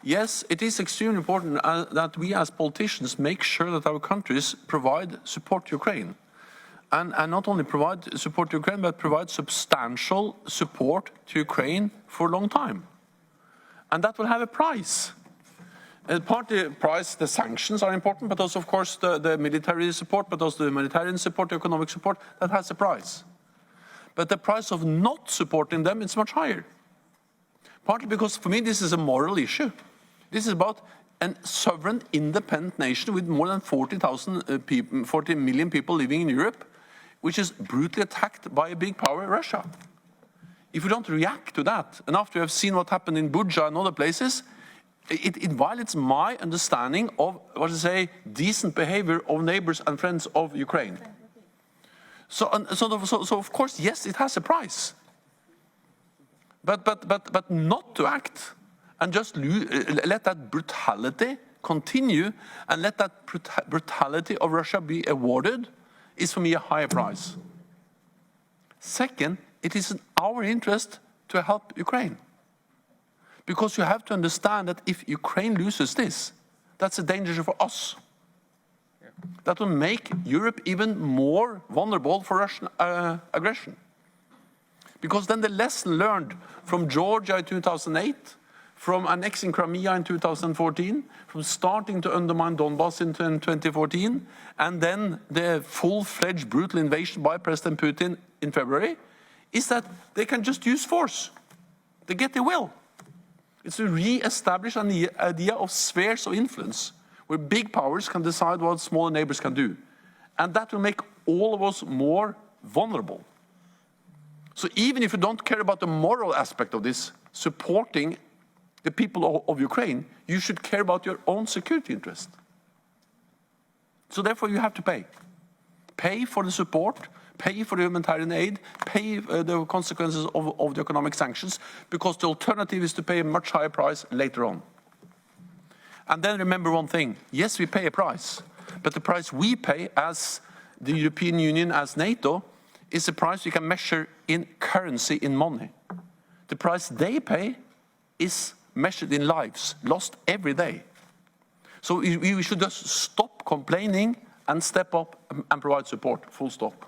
Yes, it is extremely important that we as politicians make sure that our countries provide support to Ukraine. And not only provide support to Ukraine, but provide substantial support to Ukraine for a long time. And that will have a price. And part of the price, the sanctions are important, but also, of course, the military support, but also the humanitarian support, the economic support, that has a price. But the price of not supporting them is much higher. Partly because, for me, this is a moral issue. This is about a sovereign, independent nation with more than 40 million people living in Europe, which is brutally attacked by a big power, Russia. If we don't react to that, and after we have seen what happened in Bucha and other places, it violates my understanding of, decent behavior of neighbors and friends of Ukraine. So of course, yes, it has a price. But not to act and just let that brutality continue and let that brutality of Russia be awarded is for me a higher price. Second, it is in our interest to help Ukraine. Because you have to understand that if Ukraine loses this, that's a danger for us. That will make Europe even more vulnerable for Russian aggression. Because then the lesson learned from Georgia in 2008, from annexing Crimea in 2014, from starting to undermine Donbass in 2014, and then the full-fledged brutal invasion by President Putin in February, is that they can just use force. They get their will. It's to re-establish an idea of spheres of influence, where big powers can decide what smaller neighbors can do. And that will make all of us more vulnerable. So even if you don't care about the moral aspect of this, supporting the people of Ukraine, you should care about your own security interest. So therefore you have to pay. Pay for the support, pay for the humanitarian aid, pay the consequences of the economic sanctions, because the alternative is to pay a much higher price later on. And then remember one thing, yes, we pay a price, but the price we pay as the European Union, as NATO, is a price you can measure in currency, in money. The price they pay is measured in lives, lost every day. So we should just stop complaining and step up and provide support, full stop.